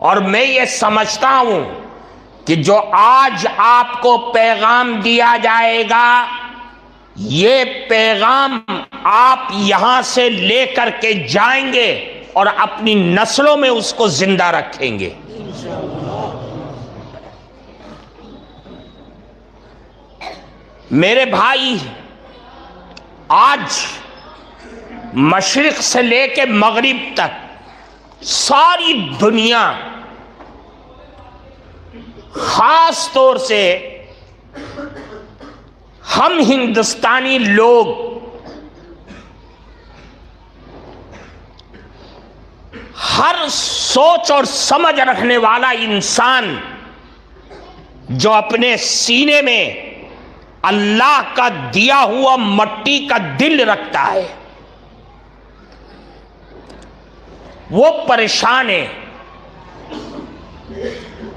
और मैं ये समझता हूं कि जो आज आपको पैगाम दिया जाएगा, ये पैगाम आप यहां से लेकर के जाएंगे और अपनी नस्लों में उसको जिंदा रखेंगे। मेरे भाई, आज मशरिक से लेके मगरिब तक सारी दुनिया, खास तौर से हम हिंदुस्तानी लोग, हर सोच और समझ रखने वाला इंसान जो अपने सीने में अल्लाह का दिया हुआ मट्टी का दिल रखता है, वो परेशान है।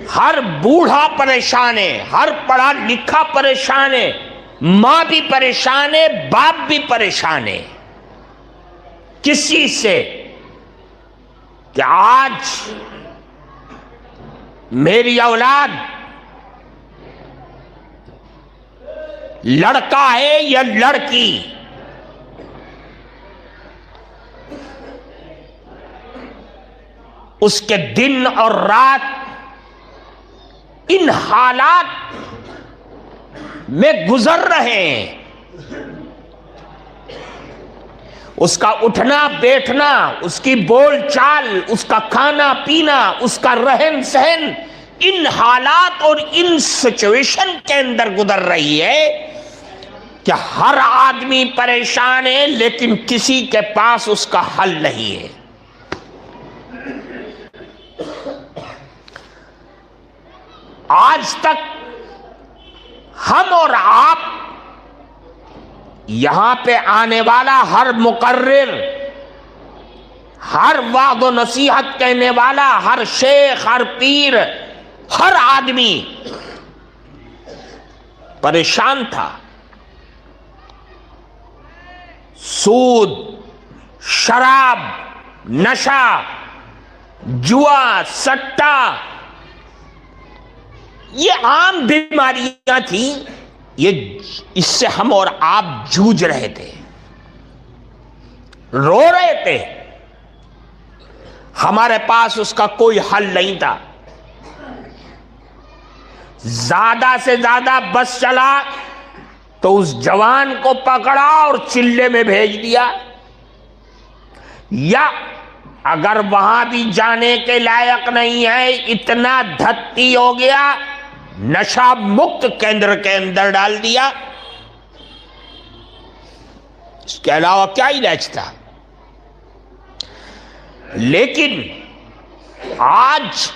हर बूढ़ा परेशान है, हर पढ़ा लिखा परेशान है, मां भी परेशान है, बाप भी परेशान है। किसी से कि आज मेरी औलाद लड़का है या लड़की, उसके दिन और रात इन हालात में गुजर रहे हैं। उसका उठना बैठना, उसकी बोलचाल, उसका खाना पीना, उसका रहन सहन इन हालात और इन सिचुएशन के अंदर गुजर रही है कि हर आदमी परेशान है, लेकिन किसी के पास उसका हल नहीं है। आज तक हम और आप, यहां पे आने वाला हर मुकर्रिर, हर वादो नसीहत कहने वाला, हर शेख, हर पीर, हर आदमी परेशान था। सूद, शराब, नशा, जुआ, सट्टा, ये आम बीमारियां थी। ये इससे हम और आप जूझ रहे थे, रो रहे थे। हमारे पास उसका कोई हल नहीं था। ज्यादा से ज्यादा बस चला तो उस जवान को पकड़ा और चिल्ले में भेज दिया, या अगर वहां भी जाने के लायक नहीं है, इतना धत्ती हो गया, नशा मुक्त केंद्र के अंदर डाल दिया। इसके अलावा क्या इलाज था? लेकिन आज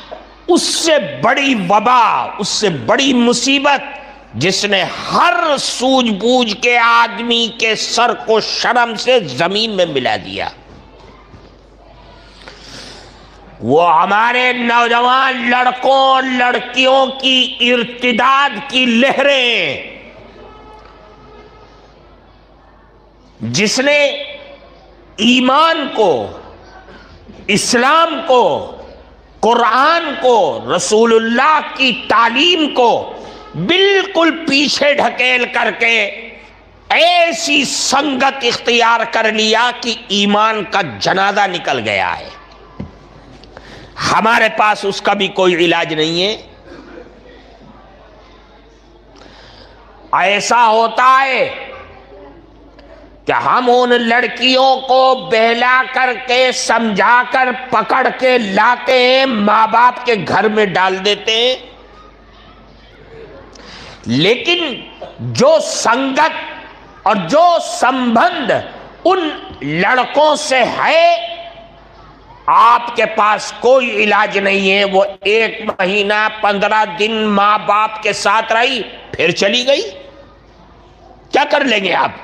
उससे बड़ी वबा, उससे बड़ी मुसीबत, जिसने हर सूझबूझ के आदमी के सर को शर्म से जमीन में मिला दिया, वो हमारे नौजवान लड़कों और लड़कियों की इर्तिदाद की लहरें, जिसने ईमान को, इस्लाम को, कुरान को, रसूलुल्लाह की तालीम को बिल्कुल पीछे ढकेल करके ऐसी संगत इख्तियार कर लिया कि ईमान का जनाजा निकल गया है। हमारे पास उसका भी कोई इलाज नहीं है। ऐसा होता है कि हम उन लड़कियों को बहला करके, समझा कर, पकड़ के लाते हैं, मां बाप के घर में डाल देते हैं, लेकिन जो संगत और जो संबंध उन लड़कों से है, आपके पास कोई इलाज नहीं है। वो 1 महीना 15 दिन मां बाप के साथ रही, फिर चली गई, क्या कर लेंगे आप?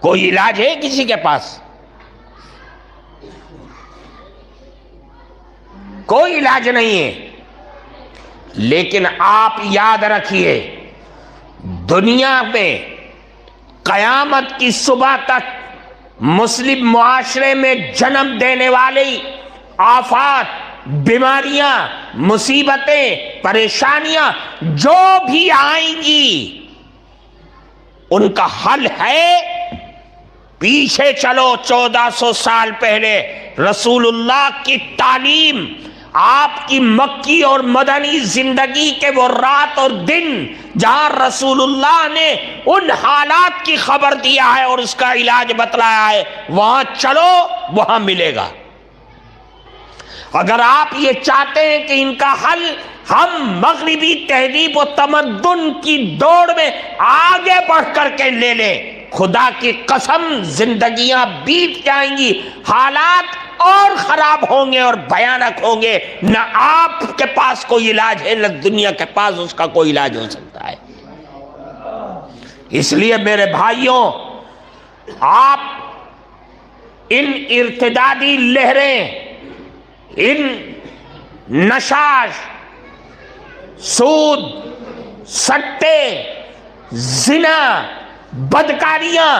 कोई इलाज है किसी के पास? कोई इलाज नहीं है। लेकिन आप याद रखिए, दुनिया में कयामत की सुबह तक मुस्लिम मुआशरे में जन्म देने वाली आफात, बीमारियां, मुसीबतें, परेशानियां जो भी आएंगी उनका हल है, पीछे चलो 1400 साल पहले रसूलुल्लाह की तालीम, आपकी मक्की और मदनी जिंदगी के वो रात और दिन जहां रसूलुल्लाह ने उन हालात की खबर दिया है और उसका इलाज बतलाया है, वहां चलो, वहां मिलेगा। अगर आप ये चाहते हैं कि इनका हल हम मगरिबी तहजीब और तमद्दुन की दौड़ में आगे बढ़ करके ले लें, खुदा की कसम जिंदगियां बीत जाएंगी, हालात और खराब होंगे और भयानक होंगे। न आपके पास कोई इलाज है, न दुनिया के पास उसका कोई इलाज हो सकता है। इसलिए मेरे भाइयों, आप इन इर्तिदादी लहरें, इन नशाश, सूद, सट्टे, जिना, बदकारियां,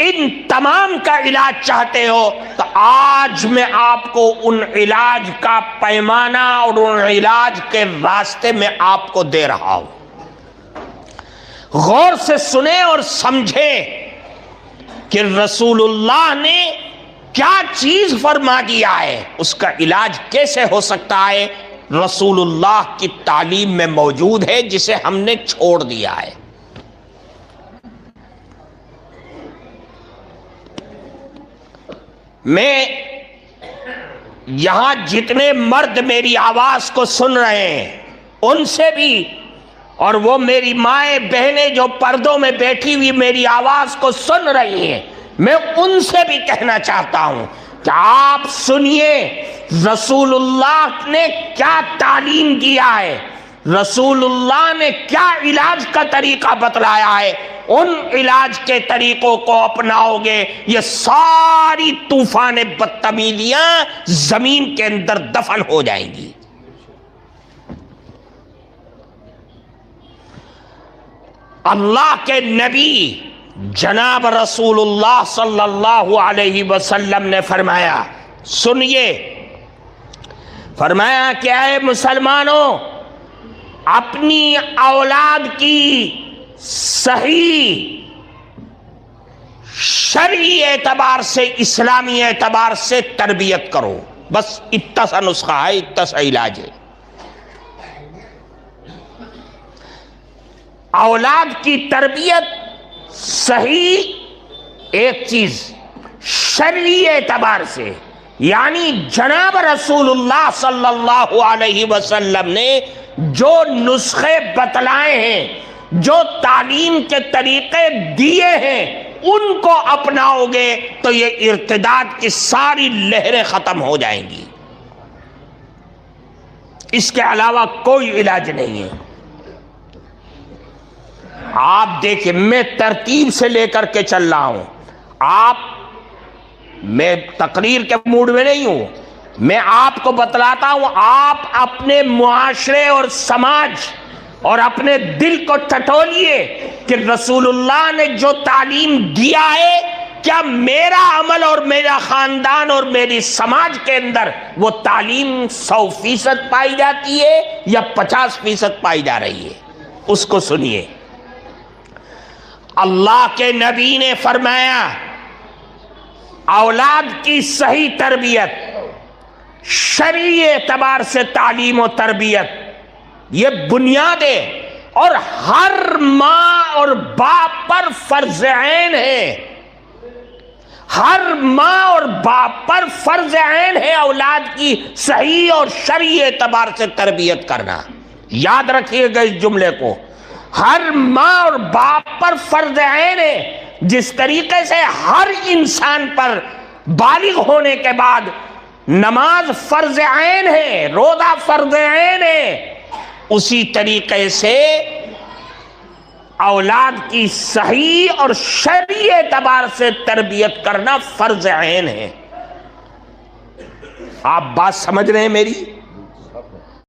इन तमाम का इलाज चाहते हो तो आज मैं आपको उन इलाज का पैमाना और उन इलाज के रास्ते में आपको दे रहा हूं। गौर से सुने और समझे कि रसूलुल्लाह ने क्या चीज फरमा दिया है, उसका इलाज कैसे हो सकता है, रसूलुल्लाह की तालीम में मौजूद है, जिसे हमने छोड़ दिया है। मैं यहां जितने मर्द मेरी आवाज को सुन रहे हैं उनसे भी, और वो मेरी माएं बहनें जो पर्दों में बैठी हुई मेरी आवाज को सुन रही हैं, मैं उनसे भी कहना चाहता हूं कि आप सुनिए रसूलुल्लाह ने क्या तालीम दिया है, रसूलुल्लाह ने क्या इलाज का तरीका बतलाया है। उन इलाज के तरीकों को अपनाओगे, ये सारी तूफाने बदतमीजियां जमीन के अंदर दफन हो जाएंगी। अल्लाह के नबी जनाब रसूलुल्लाह सल्लल्लाहु अलैहि वसल्लम ने फरमाया, सुनिए, फरमाया क्या है, मुसलमानों, अपनी औलाद की सही शरई एतबार से, इस्लामी एतबार से तरबियत करो। बस इतना सा नुस्खा है, इतना सा इलाज है। औलाद की तरबियत सही एक चीज शरई एतबार से, यानी जनाब रसूलुल्लाह सल्लल्लाहु अलैहि वसल्लम ने जो नुस्खे बतलाए हैं, जो तालीम के तरीके दिए हैं, उनको अपनाओगे तो ये इर्तिदाद की सारी लहरें खत्म हो जाएंगी। इसके अलावा कोई इलाज नहीं है। आप देखिए, मैं तरतीब से लेकर के चल रहा हूं। मैं तकरीर के मूड में नहीं हूं, मैं आपको बतलाता हूं। आप अपने मुआशरे और समाज और अपने दिल को टटोलिए कि रसूलुल्लाह ने जो तालीम दिया है, क्या मेरा अमल और मेरा खानदान और मेरी समाज के अंदर वो तालीम 100% पाई जाती है या 50% पाई जा रही है? उसको सुनिए। अल्लाह के नबी ने फरमाया, औलाद की सही तरबियत, शरई एतबार से तालीम और तरबियत, ये बुनियाद है और हर मां और बाप पर फर्ज ऐन है। हर मां और बाप पर फर्ज ऐन है औलाद की सही और शरई एतबार से तरबियत करना। याद रखिएगा इस जुमले को, हर मां और बाप पर फर्ज ऐन है। जिस तरीके से हर इंसान पर बालिग होने के बाद नमाज फर्ज ऐन है, रोजा फर्ज ऐन है, उसी तरीके से औलाद की सही और शरई एतबार से तरबियत करना फर्ज ऐन है। आप बात समझ रहे हैं मेरी?